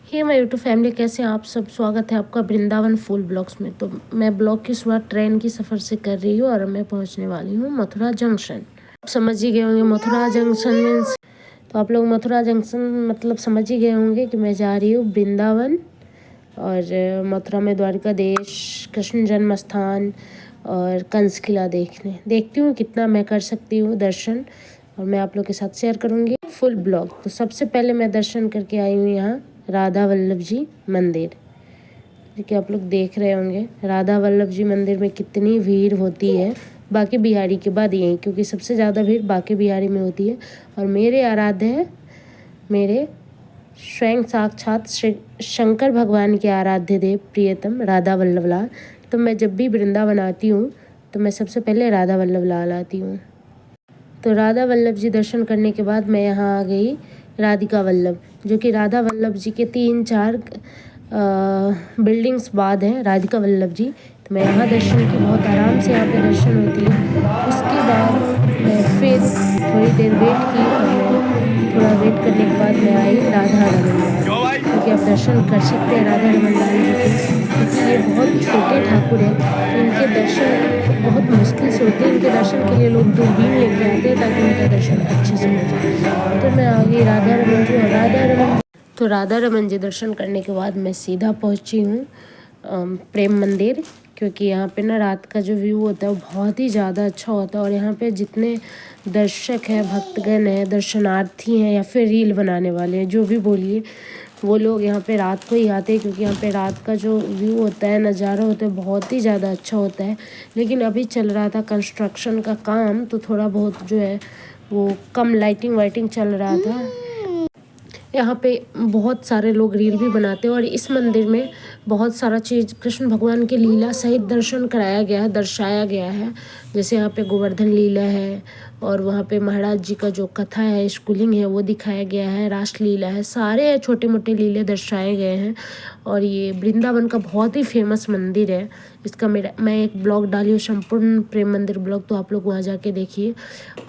Hey my YouTube family, कैसे हैं आप सब। स्वागत है आपका वृंदावन फूल ब्लॉग्स में। तो मैं ब्लॉग की शुरुआत ट्रेन की सफ़र से कर रही हूँ और मैं पहुँचने वाली हूँ मथुरा जंक्शन। आप समझ ही गए होंगे मथुरा जंक्शन मीन्स, तो आप लोग मथुरा जंक्शन मतलब समझ ही गए होंगे कि मैं जा रही हूँ वृंदावन। और मथुरा में द्वारिकाधीश, कृष्ण जन्म स्थान और कंस किला देखती हूँ कितना मैं कर सकती हूँ दर्शन, और मैं आप लोग के साथ शेयर करूँगी फुल ब्लॉग। तो सबसे पहले मैं दर्शन करके आई हूँ यहाँ राधा वल्लभ जी मंदिर, जो कि आप लोग देख रहे होंगे। राधा वल्लभ जी मंदिर में कितनी भीड़ होती है, बांके बिहारी के बाद यहीं, क्योंकि सबसे ज़्यादा भीड़ बांके बिहारी में होती है। और मेरे आराध्य है, मेरे स्वयं साक्षात श्री शंकर भगवान के आराध्य देव प्रियतम राधा वल्लभ लाल। तो मैं जब भी वृंदावन आती हूँ तो मैं सबसे पहले राधा वल्लभ लाल आती हूँ। तो राधा वल्लभ जी दर्शन करने के बाद मैं यहाँ आ गई राधिका वल्लभ, जो कि राधा वल्लभ जी के 3-4 बिल्डिंग्स बाद हैं राधिका वल्लभ जी। तो मैं यहाँ दर्शन की, बहुत आराम से यहाँ पे दर्शन होती है। उसके बाद मैं फिर थोड़ी देर वेट की और मैं थोड़ा वेट करने के बाद मैं आई राधा रमन लाल, क्योंकि आप दर्शन कर सकते हैं राधा रमन लाल जी के, क्योंकि ये बहुत छोटे ठाकुर हैं। तो इनके दर्शन बहुत मुश्किल से होते हैं। इनके दर्शन के लिए लोग दूरबीन लेके आते हैं ताकि इनका दर्शन अच्छे से हो जाए। तो मैं आ गई राधा रमन जी और राधा रमन जी दर्शन करने के बाद मैं सीधा पहुंची हूँ प्रेम मंदिर, क्योंकि यहाँ पे ना रात का जो व्यू होता है वो बहुत ही ज़्यादा अच्छा होता है। और यहाँ पे जितने दर्शक हैं, भक्तगण हैं, दर्शनार्थी हैं या फिर रील बनाने वाले हैं, जो भी बोलिए, वो लोग यहाँ पे रात को ही आते हैं, क्योंकि यहाँ पे रात का जो व्यू होता है, नज़ारा होता है, बहुत ही ज़्यादा अच्छा होता है। लेकिन अभी चल रहा था कंस्ट्रक्शन का काम, तो थोड़ा बहुत जो है वो कम लाइटिंग वाइटिंग चल रहा था। यहाँ पे बहुत सारे लोग रील भी बनाते हैं। और इस मंदिर में बहुत सारा चीज़ कृष्ण भगवान के लीला सहित दर्शन कराया गया है, दर्शाया गया है। जैसे यहाँ पे गोवर्धन लीला है, और वहाँ पे महाराज जी का जो कथा है, स्कूलिंग है, वो दिखाया गया है, रास लीला है, सारे छोटे मोटे लीले दर्शाए गए हैं। और ये वृंदावन का बहुत ही फेमस मंदिर है। इसका मैं एक ब्लॉग डाली हूँ, संपूर्ण प्रेम मंदिर ब्लॉग, तो आप लोग वहाँ जाके देखिए।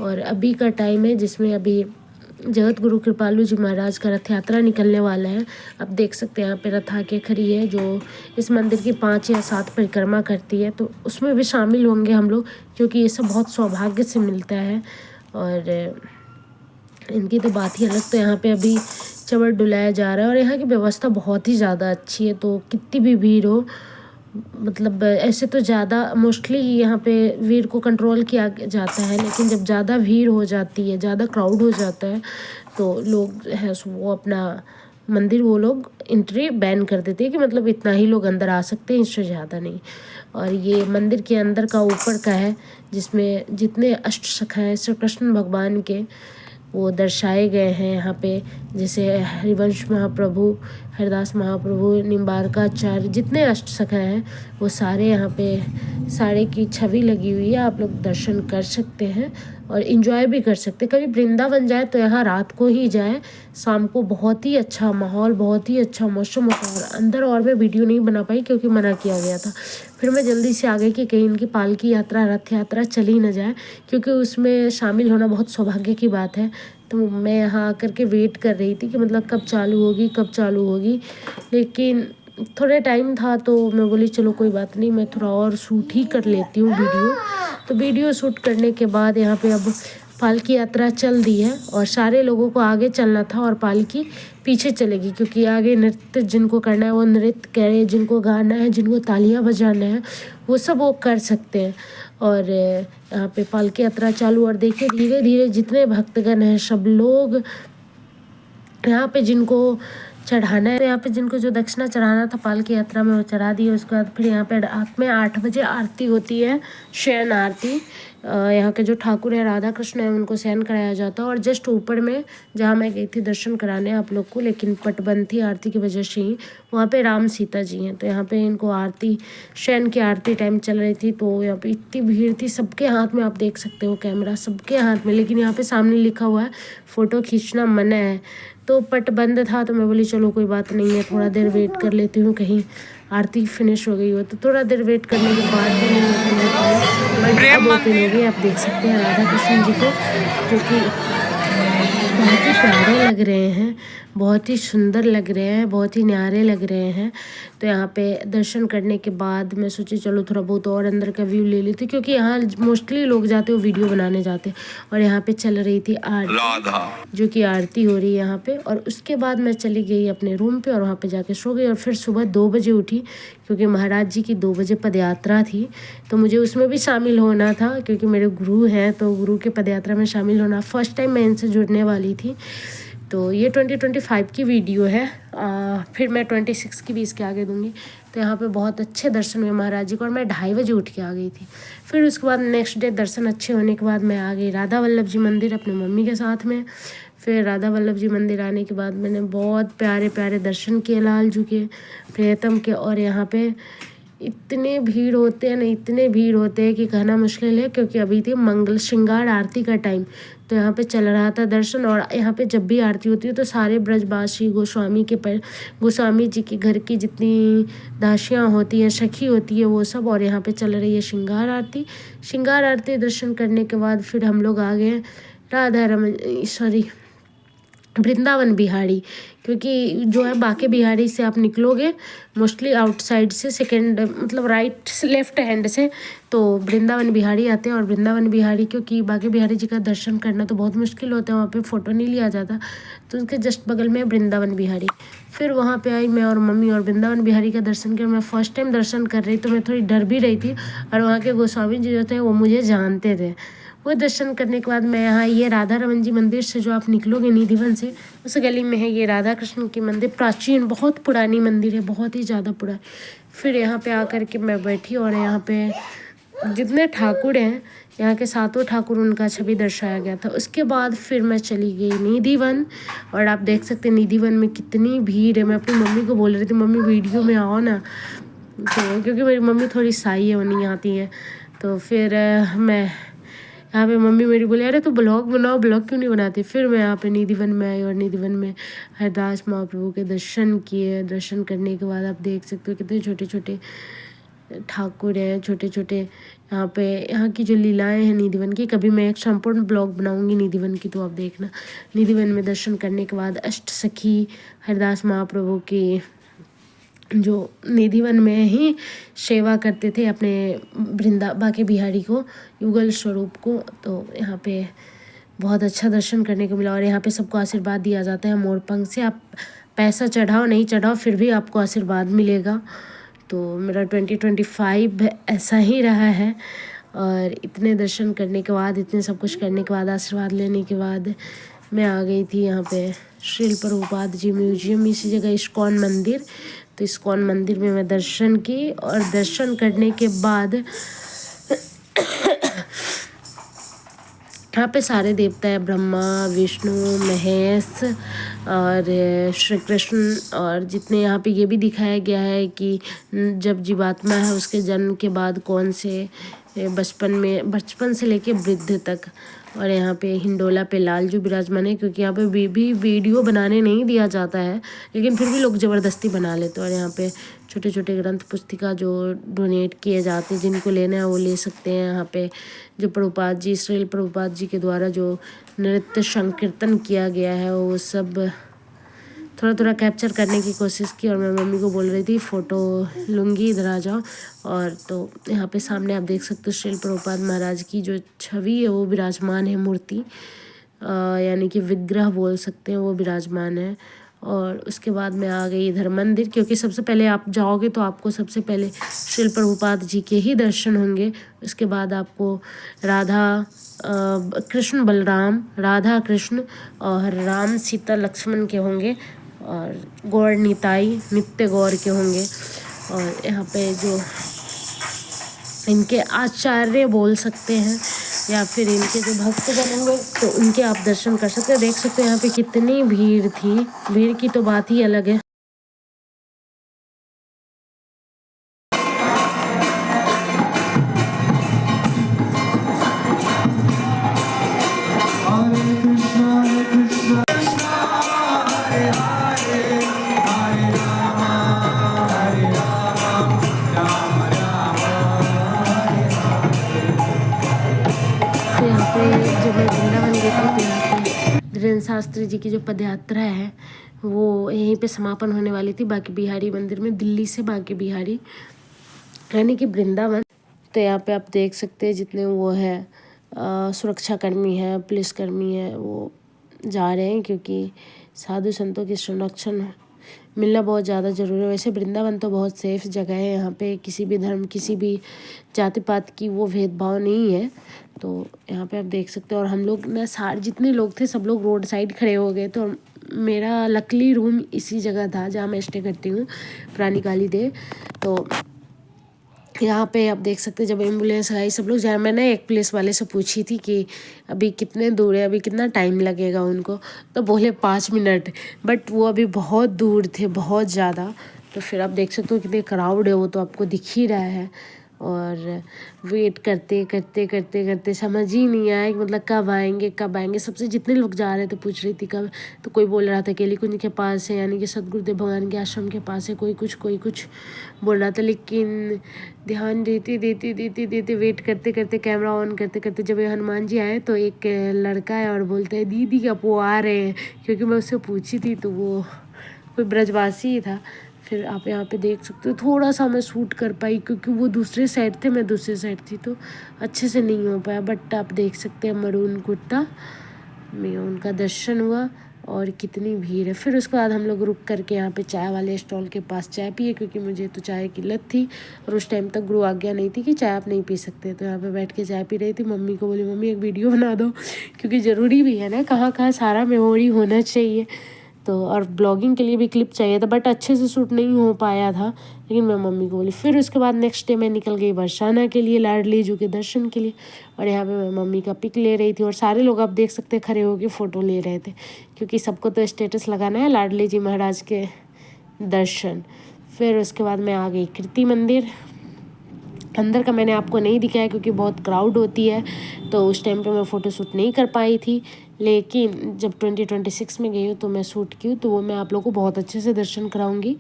और अभी का टाइम है जिसमें अभी जगत गुरु कृपालु जी महाराज का रथ यात्रा निकलने वाला है। आप देख सकते हैं यहाँ पे रथ आके खड़ी है, जो इस मंदिर की 5 या 7 परिक्रमा करती है। तो उसमें भी शामिल होंगे हम लोग, क्योंकि ये सब बहुत सौभाग्य से मिलता है। और इनकी तो बात ही अलग। तो यहाँ पे अभी चवर डुलाया जा रहा है, और यहाँ की व्यवस्था बहुत ही ज़्यादा अच्छी है। तो कितनी भी भीड़ हो, मतलब ऐसे तो ज़्यादा मोस्टली यहाँ पे भीड़ को कंट्रोल किया जाता है, लेकिन जब ज़्यादा भीड़ हो जाती है, ज़्यादा क्राउड हो जाता है, तो लोग है वो अपना मंदिर, वो लोग एंट्री बैन कर देते हैं कि मतलब इतना ही लोग अंदर आ सकते हैं, इससे ज़्यादा नहीं। और ये मंदिर के अंदर का ऊपर का है, जिसमें जितने अष्ट सखा हैं श्री कृष्ण भगवान के, वो दर्शाए गए हैं यहाँ पे। जैसे हरिवंश महाप्रभु, हरिदास महाप्रभु, निम्बारकाचार्य, जितने अष्ट सखा हैं वो सारे यहाँ पे, सारे की छवि लगी हुई है। आप लोग दर्शन कर सकते हैं और इन्जॉय भी कर सकते हैं। कभी वृंदावन जाए तो यहाँ रात को ही जाए, शाम को बहुत ही अच्छा माहौल, बहुत ही अच्छा मौसम होता है। और अंदर और मैं वीडियो नहीं बना पाई क्योंकि मना किया गया था। फिर मैं जल्दी से आ गई कि कहीं इनकी पालकी यात्रा, रथ यात्रा चली ना जाए, क्योंकि उसमें शामिल होना बहुत सौभाग्य की बात है। तो मैं यहाँ आकर के वेट कर रही थी कि मतलब कब चालू होगी, कब चालू होगी। लेकिन थोड़े टाइम था तो मैं बोली चलो कोई बात नहीं, मैं थोड़ा और शूट ही कर लेती हूँ वीडियो। तो वीडियो शूट करने के बाद यहाँ पे अब पालकी यात्रा चल दी है, और सारे लोगों को आगे चलना था और पालकी पीछे चलेगी, क्योंकि आगे नृत्य जिनको करना है वो नृत्य करे, जिनको गाना है, जिनको तालियां बजाना है, वो सब वो कर सकते हैं। और यहाँ पे पालकी यात्रा चालू, और देखिए धीरे धीरे जितने भक्तगण हैं सब लोग यहाँ पे जिनको चढ़ाना है, तो यहाँ पे जिनको जो दक्षिणा चढ़ाना था पालकी यात्रा में वो चढ़ा दिए। उसके बाद फिर यहाँ पे रात में 8 बजे आरती होती है, शयन आरती। यहाँ के जो ठाकुर है राधा कृष्ण है उनको शयन कराया जाता है। और जस्ट ऊपर में जहाँ मैं गई थी दर्शन कराने आप लोग को, लेकिन पट बंद थी आरती की वजह से ही, वहाँ पे राम सीता जी हैं। तो यहाँ पे इनको आरती, शयन की आरती टाइम चल रही थी, तो यहाँ पे इतनी भीड़ थी, सबके हाथ में, आप देख सकते हो कैमरा सबके हाथ में, लेकिन यहाँ पे सामने लिखा हुआ है फ़ोटो खींचना मना है। तो पट बंद था, तो मैं बोली चलो कोई बात नहीं है, थोड़ा देर वेट कर लेती हूँ, कहीं आरती फिनिश हो गई हो। तो थोड़ा देर वेट करने के बाद भी नहीं ओपन हो पाया, बट अब ओपन हो गई। आप देख सकते हैं राधा कृष्ण जी को, जो कि बहुत ही प्यारे लग रहे हैं, बहुत ही सुंदर लग रहे हैं, बहुत ही न्यारे लग रहे हैं। तो यहाँ पे दर्शन करने के बाद मैं सोची चलो थोड़ा बहुत और अंदर का व्यू ले लेती, क्योंकि यहाँ मोस्टली लोग जाते हो वीडियो बनाने जाते। और यहाँ पे चल रही थी आरती, जो कि आरती हो रही है यहाँ पे। और उसके बाद मैं चली गई अपने रूम पे और वहाँ पे जाके सो गई। और फिर सुबह 2 बजे उठी, क्योंकि महाराज जी की 2 बजे पदयात्रा थी, तो मुझे उसमें भी शामिल होना था, क्योंकि मेरे गुरु हैं तो गुरु के पदयात्रा में शामिल होना। फर्स्ट टाइम मैं इनसे जुड़ने वाली थी। तो ये 2025 की वीडियो है, फिर मैं 26 की भी इसके आगे दूंगी। तो यहाँ पे बहुत अच्छे दर्शन हुए महाराज जी को, और मैं 2:30 बजे उठ के आ गई थी। फिर उसके बाद नेक्स्ट डे दर्शन अच्छे होने के बाद मैं आ गई राधा वल्लभ जी मंदिर अपने मम्मी के साथ में। फिर राधा वल्लभ जी मंदिर आने के बाद मैंने बहुत प्यारे प्यारे दर्शन किए लाल जी के, प्रियतम के। और यहाँ पे इतने भीड़ होते हैं ना, इतने भीड़ होते हैं कि कहना मुश्किल है, क्योंकि अभी थी मंगल श्रृंगार आरती का टाइम। तो यहाँ पे चल रहा था दर्शन। और यहाँ पे जब भी आरती होती है तो सारे ब्रजवासी गोस्वामी जी के घर की जितनी दासियाँ होती हैं, सखी होती है, वो सब। और यहाँ पे चल रही है श्रृंगार आरती। श्रृंगार आरती दर्शन करने के बाद फिर हम लोग आ गए वृंदावन बिहारी, क्योंकि जो है बाके बिहारी से आप निकलोगे मोस्टली आउटसाइड से, सेकंड मतलब राइट लेफ्ट हैंड से, तो वृंदावन बिहारी आते हैं। और वृंदावन बिहारी, क्योंकि बाके बिहारी जी का दर्शन करना तो बहुत मुश्किल होता है, वहाँ पे फ़ोटो नहीं लिया जाता, तो उनके जस्ट बगल में वृंदावन बिहारी। फिर वहाँ पे आई मैं और मम्मी, और वृंदावन बिहारी का दर्शन किया। मैं फर्स्ट टाइम दर्शन कर रही, तो मैं थोड़ी डर भी रही थी। और वहाँ के गोस्वामी जी जो थे वो मुझे जानते थे। वो दर्शन करने के बाद मैं यहाँ, ये राधा रमन जी मंदिर से जो आप निकलोगे निधिवन से, उस गली में है ये राधा कृष्ण की मंदिर। प्राचीन बहुत पुरानी मंदिर है, बहुत ही ज़्यादा पुरानी। फिर यहाँ पे आकर के मैं बैठी, और यहाँ पे जितने ठाकुर हैं यहाँ के 7 ठाकुर, उनका छवि दर्शाया गया था। उसके बाद फिर मैं चली गई निधिवन। और आप देख सकते हैं निधिवन में कितनी भीड़ है। मैं अपनी मम्मी को बोल रही थी मम्मी वीडियो में आओ ना, तो क्योंकि मेरी मम्मी थोड़ी साई है, वो नहीं आती है। तो फिर मैं यहाँ पे मम्मी मेरी बोली अरे तू ब्लॉग बनाओ, ब्लॉग क्यों नहीं बनाती। फिर मैं यहाँ पे निधिवन में आई, और निधिवन में हरदास महाप्रभु के दर्शन किए। दर्शन करने के बाद आप देख सकते हो कितने छोटे छोटे ठाकुर हैं, छोटे छोटे। यहाँ पे यहाँ की जो लीलाएं हैं निधिवन की, कभी मैं एक संपूर्ण ब्लॉग बनाऊंगी निधिवन की, तो आप देखना। निधिवन में दर्शन करने के बाद अष्ट सखी हरदास महाप्रभु की जो निधिवन में ही सेवा करते थे अपने बाके बिहारी को, युगल स्वरूप को। तो यहाँ पे बहुत अच्छा दर्शन करने को मिला। और यहाँ पे सबको आशीर्वाद दिया जाता है मोरपंख से। आप पैसा चढ़ाओ नहीं चढ़ाओ, फिर भी आपको आशीर्वाद मिलेगा। तो मेरा 2025 ऐसा ही रहा है। और इतने दर्शन करने के बाद, इतने सब कुछ करने के बाद, आशीर्वाद लेने के बाद मैं आ गई थी यहाँ पे श्रील प्रभुपाद जी म्यूजियम, इसी जगह इस्कॉन मंदिर। तो इस्कॉन मंदिर में मैं दर्शन की, और दर्शन करने के बाद यहाँ पे सारे देवता है, ब्रह्मा विष्णु महेश और श्री कृष्ण। और जितने यहाँ पे ये भी दिखाया गया है कि जब जीवात्मा है उसके जन्म के बाद कौन से बचपन से लेके वृद्ध तक। और यहाँ पे हिंडोला पे लाल जो विराजमान है, क्योंकि यहाँ पे भी वीडियो बनाने नहीं दिया जाता है, लेकिन फिर भी लोग ज़बरदस्ती बना लेते हैं। और यहाँ पे छोटे छोटे ग्रंथ पुस्तिका जो डोनेट किए जाते हैं, जिनको लेना है वो ले सकते हैं। यहाँ पे जो प्रभुपाद जी, श्रील प्रभुपाद जी के द्वारा जो नृत्य संकीर्तन किया गया है, वो सब थोड़ा थोड़ा कैप्चर करने की कोशिश की। और मैं मम्मी को बोल रही थी फ़ोटो लूँगी, इधर आ जाओ। और तो यहाँ पे सामने आप देख सकते हो श्रील प्रभुपाद महाराज की जो छवि है वो विराजमान है, मूर्ति यानी कि विग्रह बोल सकते हैं, वो विराजमान है। और उसके बाद मैं आ गई इधर मंदिर, क्योंकि सबसे पहले आप जाओगे तो आपको सबसे पहले श्रील प्रभुपाद जी के ही दर्शन होंगे। उसके बाद आपको कृष्ण बलराम, राधा कृष्ण और राम सीता लक्ष्मण के होंगे, और गौर निताई नित्य गौर के होंगे। और यहाँ पे जो इनके आचार्य बोल सकते हैं या फिर इनके जो भक्त बने हुए, तो उनके आप दर्शन कर सकते हैं। देख सकते हैं यहाँ पे कितनी भीड़ थी, भीड़ की तो बात ही अलग है। जब मैं वृंदावन गई थी तो यहाँ पे धीरेन्द्र शास्त्री जी की जो पदयात्रा है वो यहीं पे समापन होने वाली थी बांके बिहारी मंदिर में, दिल्ली से बांके बिहारी यानी कि वृंदावन। तो यहाँ पे आप देख सकते हैं जितने वो है सुरक्षाकर्मी हैं, पुलिसकर्मी हैं, वो जा रहे हैं क्योंकि साधु संतों की संरक्षण मिलना बहुत ज़्यादा ज़रूरी है। वैसे वृंदावन तो बहुत सेफ जगह है, यहाँ पे किसी भी धर्म, किसी भी जाति पात की वो भेदभाव नहीं है। तो यहाँ पे आप देख सकते हो। और हम लोग ना सारे जितने लोग थे सब लोग रोड साइड खड़े हो गए। तो मेरा लकली रूम इसी जगह था जहाँ मैं स्टे करती हूँ, पुरानी काली देव। तो यहाँ पे आप देख सकते हैं जब एम्बुलेंस आई सब लोग जाए। मैंने एक पुलिस वाले से पूछी थी कि अभी कितने दूर है, अभी कितना टाइम लगेगा उनको, तो बोले 5 मिनट, बट वो अभी बहुत दूर थे, बहुत ज़्यादा। तो फिर आप देख सकते हो कितने क्राउड है, वो तो आपको दिख ही रहा है। और वेट करते करते करते करते समझ ही नहीं आया कि मतलब कब आएंगे कब आएंगे। सबसे जितने लोग जा रहे थे पूछ रही थी कब, तो कोई बोल रहा था केली कुंज के पास है, यानी कि सतगुरुदेव भगवान के आश्रम के पास है, कोई कुछ बोल रहा था। लेकिन ध्यान देते देते देते देते वेट करते करते कैमरा ऑन करते करते जब ये हनुमान जी आए तो एक लड़का है और बोलता है दीदी कब वो आ रहे हैं, क्योंकि मैं उससे पूछी थी तो वो कोई ब्रजवासी ही था। फिर आप यहाँ पे देख सकते हो थोड़ा सा मैं शूट कर पाई क्योंकि वो दूसरे साइड थे, मैं दूसरे साइड थी, तो अच्छे से नहीं हो पाया। बट आप देख सकते हैं मरून कुर्ता में उनका दर्शन हुआ और कितनी भीड़ है। फिर उसके बाद हम लोग रुक करके यहाँ पे चाय वाले स्टॉल के पास चाय पिए, क्योंकि मुझे तो चाय की लत थी और उस टाइम तक गुरु आज्ञा नहीं थी कि चाय आप नहीं पी सकते। तो यहाँ पे बैठ के चाय पी रही थी। मम्मी को बोली मम्मी एक वीडियो बना दो, क्योंकि ज़रूरी भी है ना, कहाँ कहाँ सारा मेमोरी होना चाहिए। तो और ब्लॉगिंग के लिए भी क्लिप चाहिए था, बट अच्छे से शूट नहीं हो पाया था, लेकिन मैं मम्मी को बोली। फिर उसके बाद नेक्स्ट डे मैं निकल गई बरसाना के लिए, लाडली जी के दर्शन के लिए। और यहाँ पे मैं मम्मी का पिक ले रही थी और सारे लोग आप देख सकते हैं खड़े होकर फ़ोटो ले रहे थे, क्योंकि सबको तो स्टेटस लगाना है लाडली जी महाराज के दर्शन। फिर उसके बाद मैं आ गई कीर्ति मंदिर। अंदर का मैंने आपको नहीं दिखाया क्योंकि बहुत क्राउड होती है, तो उस टाइम पे मैं फ़ोटो शूट नहीं कर पाई थी। लेकिन जब 2026 में गई हूँ तो मैं शूट की हूँ, तो वो मैं आप लोगों को बहुत अच्छे से दर्शन कराऊंगी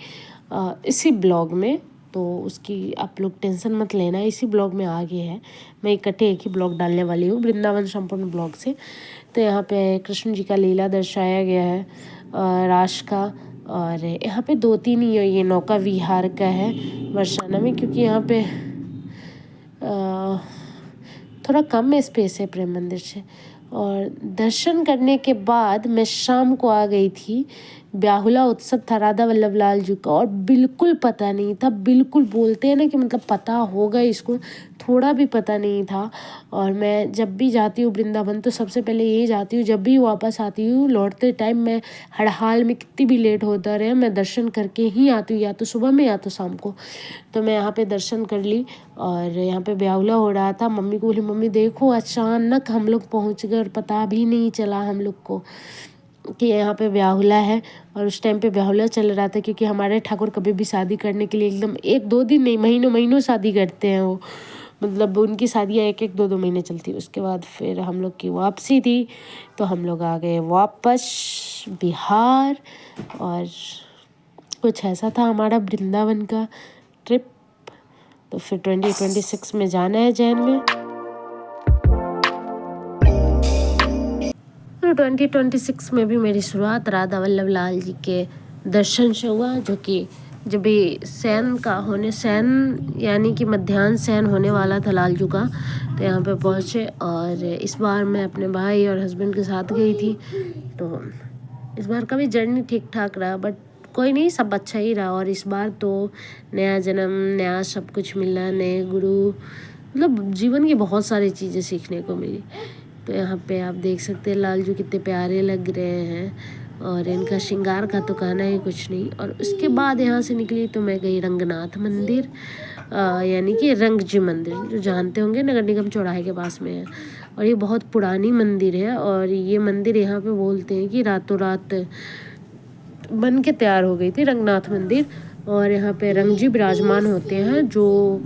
इसी ब्लॉग में। तो उसकी आप लोग टेंशन मत लेना, इसी ब्लॉग में आगे है, मैं इकट्ठे एक ही ब्लॉग डालने वाली हूँ वृंदावन संपूर्ण ब्लॉग से। तो यहाँ पे कृष्ण जी का लीला दर्शाया गया है, रास का। और यहाँ पे 2-3 ये नौका विहार का है बरसाना में, क्योंकि यहाँ पे थोड़ा कम स्पेस है प्रेम मंदिर से। और दर्शन करने के बाद मैं शाम को आ गई थी। ब्याहुला उत्सव था राधा वल्लभ लाल जी का, और बिल्कुल पता नहीं था, बिल्कुल बोलते हैं ना कि मतलब पता होगा इसको, थोड़ा भी पता नहीं था। और मैं जब भी जाती हूँ वृंदावन तो सबसे पहले यही जाती हूँ, जब भी वापस आती हूँ लौटते टाइम मैं हर हाल में कितनी भी लेट होता रहे मैं दर्शन करके ही आती हूँ, या तो सुबह में या तो शाम को। तो मैं यहाँ पे दर्शन कर ली और यहाँ पे ब्याहुला हो रहा था। मम्मी को बोली मम्मी देखो अचानक हम लोग पहुँच गए और पता भी नहीं चला हम लोग को कि यहाँ पे ब्याहुला है। और उस टाइम पे ब्याहुला चल रहा था, क्योंकि हमारे ठाकुर कभी भी शादी करने के लिए एकदम 1-2 दिन नहीं, महीनों शादी करते हैं वो, मतलब उनकी शादियाँ 1-1, 2-2 महीने चलती है। उसके बाद फिर हम लोग की वापसी थी, तो हम लोग आ गए वापस बिहार। और कुछ ऐसा था हमारा वृंदावन का ट्रिप। तो फिर 2026 में जाना है जैन में। तो 2026 में भी मेरी शुरुआत राधा वल्लभ लाल जी के दर्शन से हुआ, जो कि जब भी शयन यानी कि मध्याह्न शयन होने वाला था लालजू का, तो यहाँ पे पहुँचे। और इस बार मैं अपने भाई और हस्बैंड के साथ गई थी। तो इस बार का भी जर्नी ठीक ठाक रहा, बट कोई नहीं, सब अच्छा ही रहा। और इस बार तो नया जन्म, नया सब कुछ मिला, नए गुरु, मतलब जीवन की बहुत सारी चीज़ें सीखने को मिली। तो यहाँ पे आप देख सकते हैं लालजू कितने प्यारे लग रहे हैं, और इनका श्रृंगार का तो कहना ही कुछ नहीं। और उसके बाद यहाँ से निकली तो मैं गई रंगनाथ मंदिर, यानी कि रंगजी मंदिर, जो जानते होंगे नगर निगम चौराहे के पास में है। और ये बहुत पुरानी मंदिर है, और ये मंदिर यहाँ पे बोलते हैं कि रातों रात बन के तैयार हो गई थी, रंगनाथ मंदिर। और यहाँ पे रंगजी विराजमान होते हैं, जो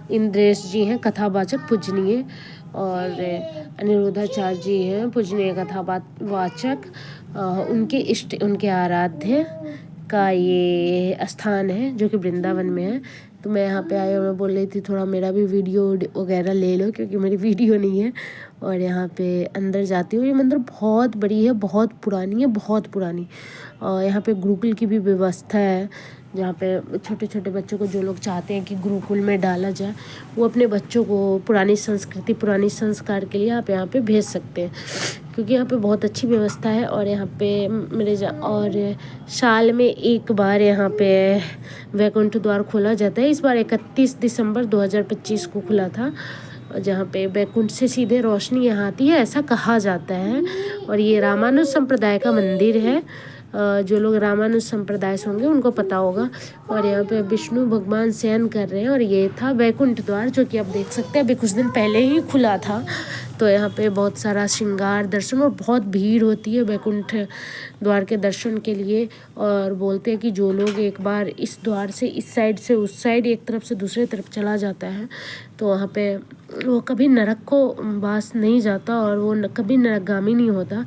इंद्रेश जी हैं कथावाचक पूजनीय, और अनिरुद्धाचार्य जी हैं पूजनीय कथावाचक। उनके आराध्य का ये स्थान है जो कि वृंदावन में है। तो मैं यहाँ पे आई और मैं बोल रही थी थोड़ा मेरा भी वीडियो वगैरह ले लो, क्योंकि मेरी वीडियो नहीं है। और यहाँ पे अंदर जाती हूँ। ये मंदिर बहुत बड़ी है, बहुत पुरानी है, बहुत पुरानी। और यहाँ पे गुरुकुल की भी व्यवस्था है, जहाँ पे छोटे छोटे बच्चों को जो लोग चाहते हैं कि गुरुकुल में डाला जाए, वो अपने बच्चों को पुरानी संस्कृति, पुरानी संस्कार के लिए आप यहाँ पे भेज सकते हैं, क्योंकि यहाँ पे बहुत अच्छी व्यवस्था है। और यहाँ पे और साल में एक बार यहाँ पे वैकुंठ द्वार खोला जाता है। इस बार 31 दिसंबर 2025 को खुला था, जहाँ पे वैकुंठ से सीधे रोशनी यहाँ आती है, ऐसा कहा जाता है। और ये रामानुज संप्रदाय का मंदिर है। जो लोग रामानुज संप्रदाय से होंगे उनको पता होगा। और यहाँ पे विष्णु भगवान शयन कर रहे हैं। और ये था वैकुंठ द्वार, जो कि आप देख सकते हैं अभी कुछ दिन पहले ही खुला था। तो यहाँ पे बहुत सारा श्रृंगार, दर्शन और बहुत भीड़ होती है वैकुंठ द्वार के दर्शन के लिए। और बोलते हैं कि जो लोग एक बार इस द्वार से इस साइड से उस साइड, एक तरफ से दूसरे तरफ चला जाता है, तो वहाँ पे वो कभी नरक को वास नहीं जाता और वो कभी नरकगामी नहीं होता।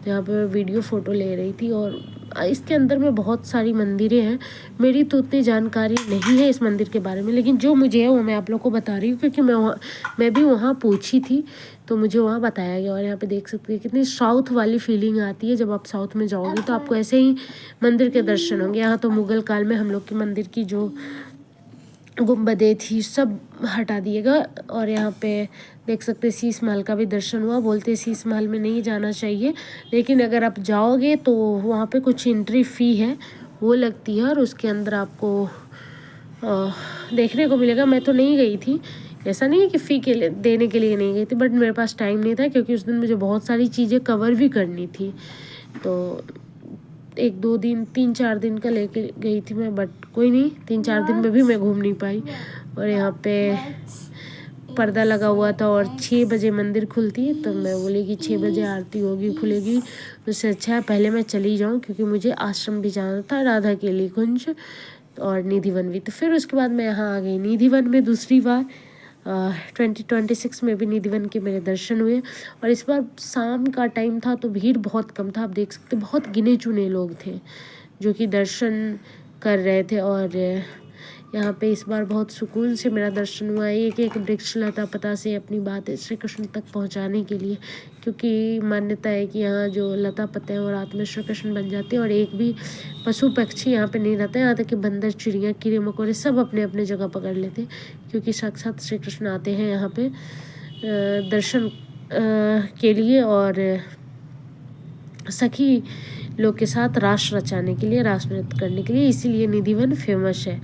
तो यहाँ पे वीडियो फ़ोटो ले रही थी। और इसके अंदर में बहुत सारी मंदिरें हैं। मेरी तो उतनी जानकारी नहीं है इस मंदिर के बारे में, लेकिन जो मुझे है वो मैं आप लोग को बता रही हूँ, क्योंकि मैं भी वहाँ पूछी थी, तो मुझे वहाँ बताया गया। और यहाँ पे देख सकते हैं कितनी साउथ वाली फीलिंग आती है। जब आप साउथ में जाओगे तो आपको ऐसे ही मंदिर के दर्शन होंगे। यहाँ तो मुग़ल काल में हम लोग के मंदिर की जो गुम्बदें थी सब हटा दिएगा। और यहाँ पे देख सकते शीश महल का भी दर्शन हुआ। बोलते शीश महल में नहीं जाना चाहिए, लेकिन अगर आप जाओगे तो वहाँ पे कुछ एंट्री फ़ी है, वो लगती है, और उसके अंदर आपको देखने को मिलेगा। मैं तो नहीं गई थी, ऐसा नहीं है कि फ़ी के लिए देने के लिए नहीं गई थी, बट मेरे पास टाइम नहीं था, क्योंकि उस दिन मुझे बहुत सारी चीज़ें कवर भी करनी थी। तो 1-2 दिन 3-4 दिन का लेके गई थी मैं, बट कोई नहीं, 3-4 दिन में भी मैं घूम नहीं पाई। और यहाँ पे पर्दा लगा हुआ था और 6 बजे मंदिर खुलती है, तो मैं बोली कि 6 बजे आरती होगी, खुलेगी, उससे अच्छा है पहले मैं चली जाऊँ, क्योंकि मुझे आश्रम भी जाना था, राधा केली कुंज और निधिवन भी। तो फिर उसके बाद मैं यहाँ आ गई निधिवन में दूसरी बार। 2026 में भी निधिवन के मेरे दर्शन हुए। और इस बार शाम का टाइम था तो भीड़ बहुत कम था। आप देख सकते बहुत गिने चुने लोग थे जो कि दर्शन कर रहे थे। और यहाँ पे इस बार बहुत सुकून से मेरा दर्शन हुआ। एक एक वृक्ष लता पता से अपनी बातें श्री कृष्ण तक पहुँचाने के लिए, क्योंकि मान्यता है कि यहाँ जो लता पत्ते हैं वो रात में श्री कृष्ण बन जाते हैं। और एक भी पशु पक्षी यहाँ पे नहीं रहता है, यहाँ तक कि बंदर, चिड़िया, कीड़े मकोड़े सब अपने अपने जगह पकड़ लेते हैं, क्योंकि साक्षात श्री कृष्ण आते हैं यहाँ पे दर्शन के लिए और सखी लोग के साथ रास रचाने के लिए, रास नृत्य करने के लिए। इसीलिए निधिवन फेमस है।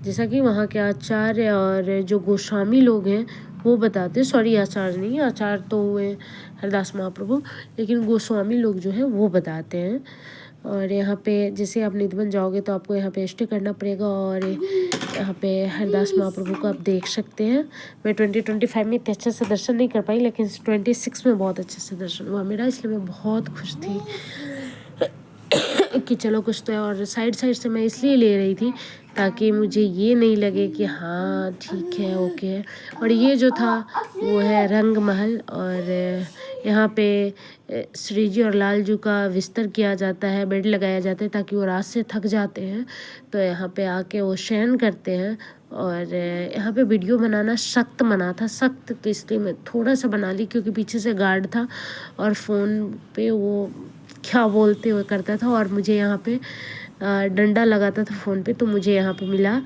जैसा कि वहाँ के आचार्य और जो गोस्वामी लोग हैं वो बताते हैं, सॉरी आचार्य नहीं, आचार्य तो हुए हरदास महाप्रभु, लेकिन गोस्वामी लोग जो हैं वो बताते हैं। और यहाँ पे जैसे आप निधिवन जाओगे तो आपको यहाँ पे स्टे करना पड़ेगा। और यहाँ पे हरदास महाप्रभु को आप देख सकते हैं। मैं 2025 में इतने अच्छे से दर्शन नहीं कर पाई, लेकिन 26 में बहुत अच्छे से दर्शन हुआ मेरा, इसलिए मैं बहुत खुश थी कि चलो कुछ तो है। और साइड से मैं इसलिए ले रही थी ताकि मुझे ये नहीं लगे कि हाँ ठीक है ओके है। और ये जो था वो है रंग महल। और यहाँ पे श्री जी और लाल जी का विस्तर किया जाता है, बेड लगाया जाता है, ताकि वो रात से थक जाते हैं तो यहाँ पे आके वो शयन करते हैं। और यहाँ पे वीडियो बनाना सख्त मना था, सख्त, तो इसलिए मैं थोड़ा सा बना ली, क्योंकि पीछे से गार्ड था और फ़ोन पे वो क्या बोलते हुए करता था, और मुझे यहाँ पे डंडा लगाता था फ़ोन पे। तो मुझे यहाँ पे मिला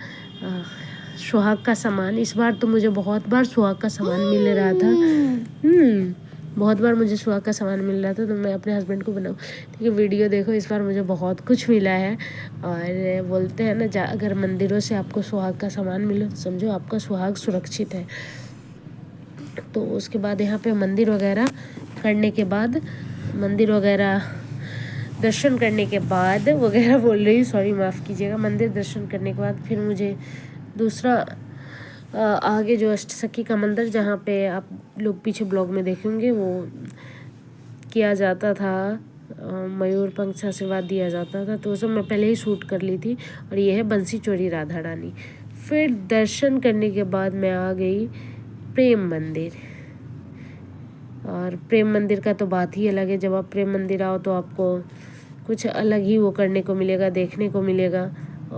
सुहाग का सामान। इस बार तो मुझे बहुत बार सुहाग का सामान मिल रहा था। बहुत बार मुझे सुहाग का सामान मिल रहा था, तो मैं अपने हस्बैंड को बनाऊँ ठीक है वीडियो देखो, इस बार मुझे बहुत कुछ मिला है। और बोलते हैं ना, अगर मंदिरों से आपको सुहाग का सामान मिले तो समझो आपका सुहाग सुरक्षित है। तो उसके बाद यहाँ पे मंदिर वगैरह करने के बाद, मंदिर वगैरह दर्शन करने के बाद वगैरह बोल रही हूँ, सॉरी माफ़ कीजिएगा। मंदिर दर्शन करने के बाद फिर मुझे दूसरा आगे जो अष्टसखी का मंदिर, जहाँ पे आप लोग पीछे ब्लॉग में देखेंगे, वो किया जाता था, मयूर पंख से आशीर्वाद दिया जाता था, तो वो सब मैं पहले ही शूट कर ली थी। और ये है बंसी चोरी राधा रानी। फिर दर्शन करने के बाद मैं आ गई प्रेम मंदिर। और प्रेम मंदिर का तो बात ही अलग है। जब आप प्रेम मंदिर आओ तो आपको कुछ अलग ही वो करने को मिलेगा, देखने को मिलेगा।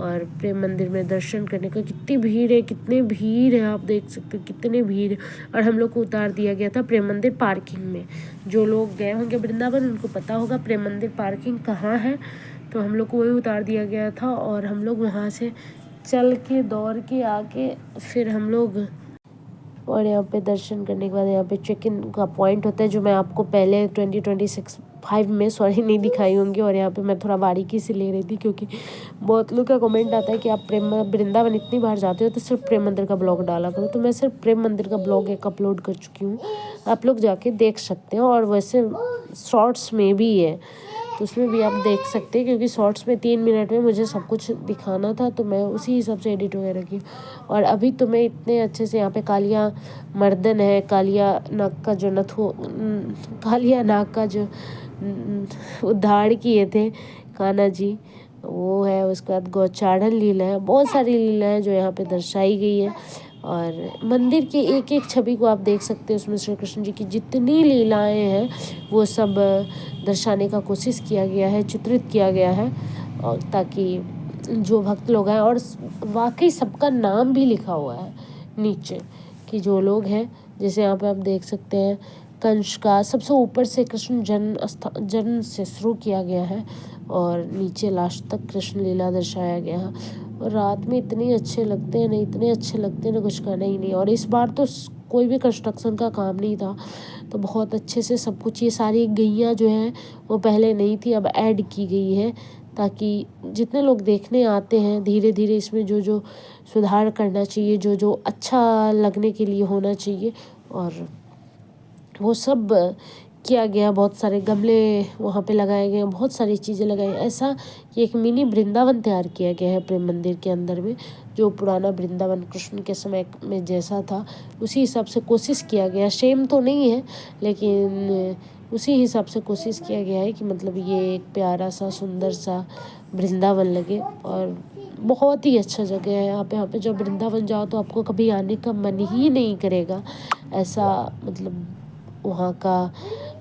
और प्रेम मंदिर में दर्शन करने का कितनी भीड़ है, कितनी भीड़ है, आप देख सकते हो कितनी भीड़ है। और हम लोग को उतार दिया गया था प्रेम मंदिर पार्किंग में। जो लोग गए होंगे वृंदावन उनको पता होगा प्रेम मंदिर पार्किंग कहाँ है, तो हम लोग को वही उतार दिया गया था। और हम लोग वहाँ से चल के दौड़ के आके फिर हम लोग, और यहाँ पे दर्शन करने के बाद यहाँ पे चेक इन का पॉइंट होता है जो मैं आपको पहले 2026 में नहीं दिखाई होंगी। और यहाँ पे मैं थोड़ा बारीकी से ले रही थी क्योंकि बहुत लोग का कमेंट आता है कि आप वृंदावन इतनी बार जाते हो तो सिर्फ प्रेम मंदिर का ब्लॉग डाला करो, तो मैं सिर्फ प्रेम मंदिर का ब्लॉग एक अपलोड कर चुकी हूँ, आप लोग जाके देख सकते हो। और वैसे शॉर्ट्स में भी है तो उसमें भी आप देख सकते हैं, क्योंकि शॉर्ट्स में 3 मिनट में मुझे सब कुछ दिखाना था तो मैं उसी हिसाब से एडिट वगैरह की। और अभी तो मैं इतने अच्छे से यहाँ पे कालिया मर्दन है, कालिया नाग का जो कालिया नाग का जो उद्धार किए थे कान्हा जी, वो है। उसके बाद गोचारण लीला है, बहुत सारी लीला है जो यहाँ पे दर्शाई गई है। और मंदिर की एक एक छवि को आप देख सकते हैं, उसमें श्री कृष्ण जी की जितनी लीलाएं हैं वो सब दर्शाने का कोशिश किया गया है, चित्रित किया गया है। और ताकि जो भक्त लोग हैं, और वाकई सबका नाम भी लिखा हुआ है नीचे कि जो लोग हैं, जैसे यहाँ पे आप देख सकते हैं कंस का सबसे ऊपर से कृष्ण जन्म से शुरू किया गया है और नीचे लास्ट तक कृष्ण लीला दर्शाया गया है। और रात में इतने अच्छे लगते हैं ना, इतने अच्छे लगते हैं ना, कुछ कहना ही नहीं। और इस बार तो कोई भी कंस्ट्रक्शन का काम नहीं था, तो बहुत अच्छे से सब कुछ, ये सारी गैया जो है वो पहले नहीं थी, अब ऐड की गई है, ताकि जितने लोग देखने आते हैं धीरे धीरे इसमें जो जो सुधार करना चाहिए, जो जो अच्छा लगने के लिए होना चाहिए, और वो सब किया गया। बहुत सारे गमले वहाँ पे लगाए गए हैं, बहुत सारी चीज़ें लगाई, ऐसा कि एक मिनी वृंदावन तैयार किया गया है प्रेम मंदिर के अंदर में। जो पुराना वृंदावन कृष्ण के समय में जैसा था उसी हिसाब से कोशिश किया गया, सेम तो नहीं है लेकिन उसी हिसाब से कोशिश किया गया है कि मतलब ये एक प्यारा सा सुंदर सा वृंदावन लगे। और बहुत ही अच्छा जगह है यहाँ पे जब वृंदावन जाओ तो आपको कभी आने का मन ही नहीं करेगा, ऐसा मतलब वहाँ का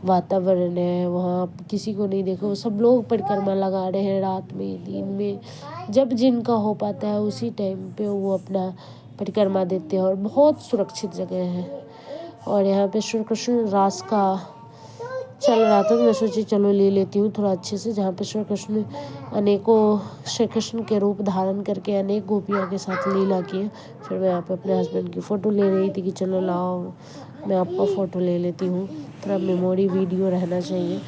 वातावरण है। वहाँ आप किसी को नहीं देखो, सब लोग परिक्रमा लगा रहे हैं रात में दिन में, जब जिनका हो पाता है उसी टाइम पे वो अपना परिक्रमा देते हैं। और बहुत सुरक्षित जगह है। और यहाँ पे श्री कृष्ण रास का चल रहा था तो मैं सोची चलो ले लेती हूँ थोड़ा अच्छे से, जहाँ पे श्री कृष्ण अनेकों श्री कृष्ण के रूप धारण करके अनेक गोपियों के साथ लीला किए। फिर मैं यहाँ पे अपने हस्बैंड की फ़ोटो ले रही थी कि चलो लाओ मैं आपका फ़ोटो ले लेती हूँ, थोड़ा मेमोरी वीडियो रहना चाहिए।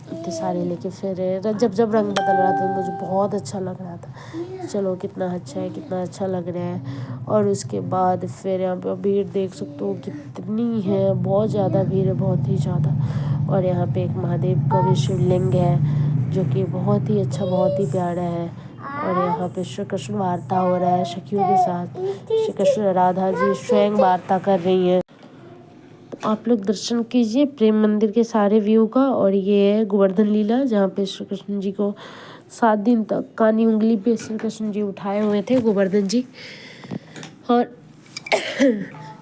इतने सारे लेके फिर जब रंग बदल रहा था मुझे बहुत अच्छा लग रहा था, चलो कितना अच्छा है, कितना अच्छा लग रहा है। और उसके बाद फिर यहाँ पे भीड़ देख सकते हो कितनी है, बहुत ज़्यादा भीड़ है, बहुत ही ज़्यादा। और यहाँ पे एक महादेव का भी शिवलिंग है जो कि बहुत ही अच्छा, बहुत ही प्यारा है। और यहाँ पे श्री कृष्ण वार्ता हो रहा है सखियों के साथ, श्री कृष्ण राधा जी स्वयं वार्ता कर रही हैं। आप लोग दर्शन कीजिए प्रेम मंदिर के सारे व्यू का। और ये है गोवर्धन लीला, जहाँ पे श्री कृष्ण जी को 7 दिन तक कानी उंगली पे श्री कृष्ण जी उठाए हुए थे, गोवर्धन जी। और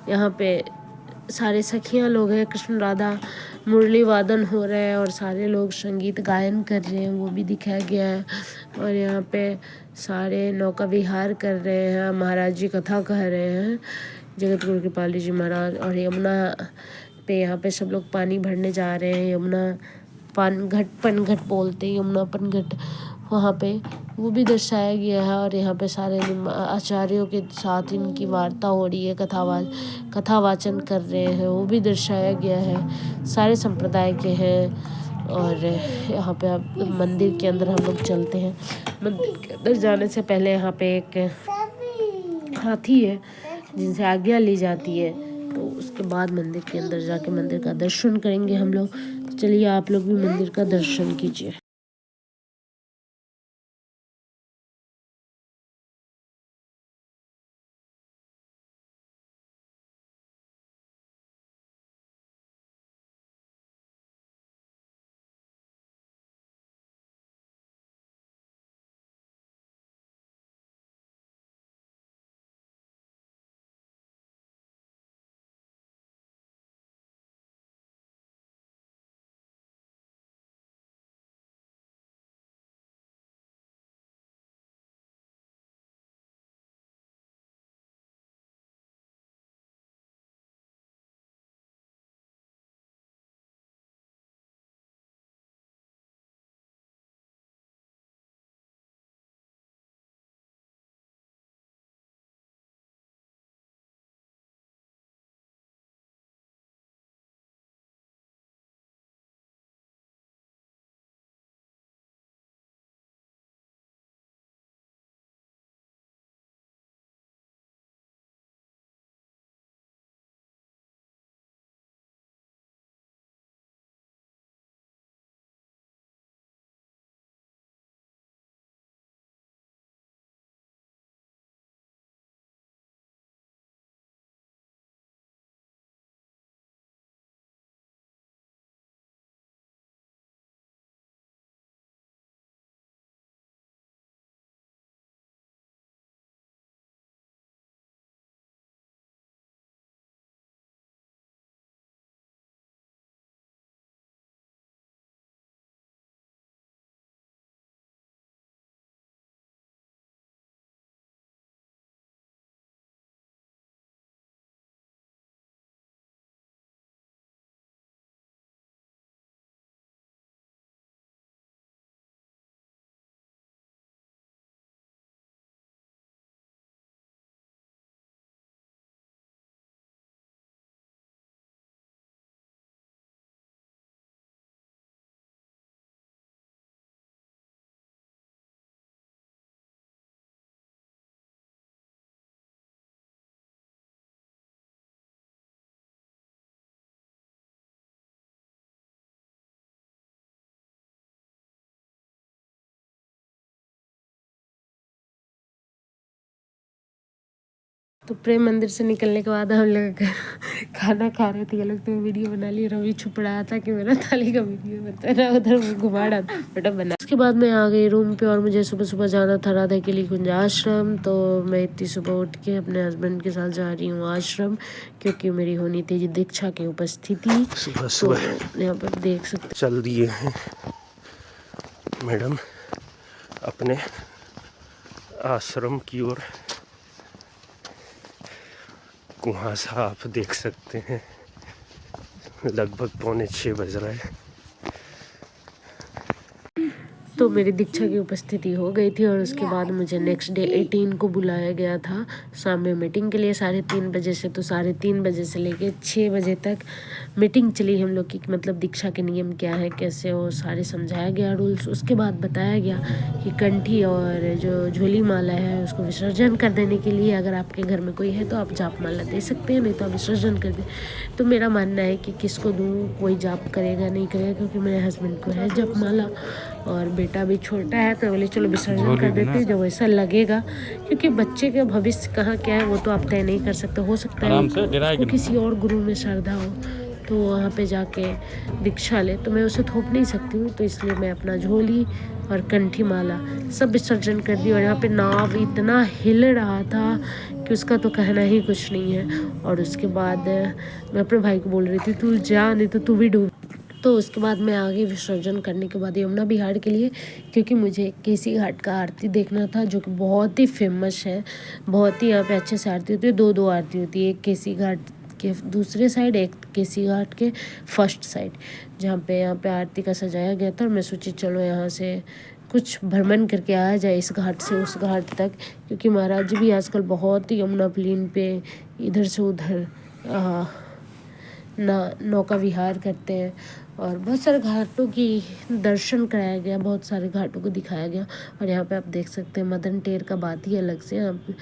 यहाँ पे सारे सखियाँ लोग हैं, कृष्ण राधा मुरली वादन हो रहा है और सारे लोग संगीत गायन कर रहे हैं, वो भी दिखाया गया है। और यहाँ पे सारे नौका विहार कर रहे हैं, महाराज जी कथा कह रहे हैं, जगत गुरु कृपाली जी महाराज। और यमुना पे यहाँ पे सब लोग पानी भरने जा रहे हैं, यमुना पनघट बोलते हैं, यमुना पनघट, वहाँ पे वो भी दर्शाया गया है। और यहाँ पे सारे आचार्यों के साथ इनकी वार्ता हो रही है, कथा वाचन कर रहे हैं, वो भी दर्शाया गया है, सारे संप्रदाय के हैं। और यहाँ पे अब मंदिर के अंदर हम लोग चलते हैं। मंदिर के अंदर जाने से पहले यहाँ पे एक हाथी है जिनसे आज्ञा ली जाती है, तो उसके बाद मंदिर के अंदर जाके मंदिर का दर्शन करेंगे हम लोग। तो चलिए आप लोग भी मंदिर का दर्शन कीजिए। तो प्रेम मंदिर से निकलने के बाद हम लोग खाना खा रहे थे। ये लोग तो वीडियो बना लिए, रवि छुप रहा था कि मेरा थाली का वीडियो बनता है, उधर घुमा रहा था बेटा बना। उसके बाद मैं आ गई रूम पे और मुझे सुबह सुबह जाना था राधा के लिए कुंज आश्रम। तो मैं इतनी सुबह उठ के अपने हस्बैंड के साथ जा रही हूँ आश्रम, क्योंकि मेरी होनी थी दीक्षा की उपस्थिति। तो यहाँ पर देख सकते चल दिए हैं मैडम अपने आश्रम की ओर। कुहासा आप देख सकते हैं, लगभग 5:45 बज रहा है। तो मेरी दीक्षा की उपस्थिति हो गई थी और उसके बाद मुझे नेक्स्ट डे 18 को बुलाया गया था शाम में मीटिंग के लिए 3:30 बजे से। तो 3:30 बजे से लेके 6 बजे तक मीटिंग चली हम लोग की, मतलब दीक्षा के नियम क्या है, कैसे हो, सारे समझाया गया रूल्स। उसके बाद बताया गया कि कंठी और जो झोली माला है उसको विसर्जन कर देने के लिए अगर आपके घर में कोई है तो आप जाप माला दे सकते हैं, नहीं तो आप विसर्जन कर दें। तो मेरा मानना है कि किसको दूँ, कोई जाप करेगा नहीं करेगा, क्योंकि मेरे हस्बैंड को है जाप माला और बेटा भी छोटा है। तो बोले चलो विसर्जन कर देते हैं, जब ऐसा लगेगा, क्योंकि बच्चे का भविष्य कहाँ क्या है वो तो आप तय नहीं कर सकते। हो सकता है उसको किसी और गुरु में श्रद्धा हो तो वहाँ पे जाके दीक्षा ले, तो मैं उसे थोप नहीं सकती हूँ। तो इसलिए मैं अपना झोली और कंठी माला सब विसर्जन कर दी। और यहाँ पे नाव इतना हिल रहा था कि उसका तो कहना ही कुछ नहीं है। और उसके बाद मैं अपने भाई को बोल रही थी तू जा, नहीं तो तू भी डूब। तो उसके बाद मैं आ गई विसर्जन करने के बाद यमुना विहार के लिए, क्योंकि मुझे केसी घाट का आरती देखना था, जो कि बहुत ही फेमस है। बहुत ही यहाँ पे अच्छे से आरती होती है, 2 आरती होती है, एक केसी घाट के दूसरे साइड, एक केसी घाट के फर्स्ट साइड, जहाँ पे आरती का सजाया गया था। और मैं सोची चलो यहाँ से कुछ भ्रमण करके आया जाए इस घाट से उस घाट तक, क्योंकि महाराज भी आजकल बहुत ही यमुना प्लेन पे इधर से उधर नौका विहार करते हैं। और बहुत सारे घाटों की दर्शन कराया गया, बहुत सारे घाटों को दिखाया गया। और यहाँ पे आप देख सकते हैं मदन टेर का बात ही अलग से। यहाँ पे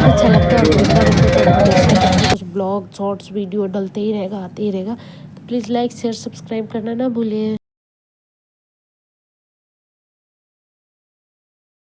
अच्छा लगता है। कुछ ब्लॉग शॉर्ट्स वीडियो डलते ही रहेगा, आते ही रहेगा। तो प्लीज़ लाइक शेयर सब्सक्राइब करना ना भूलिए।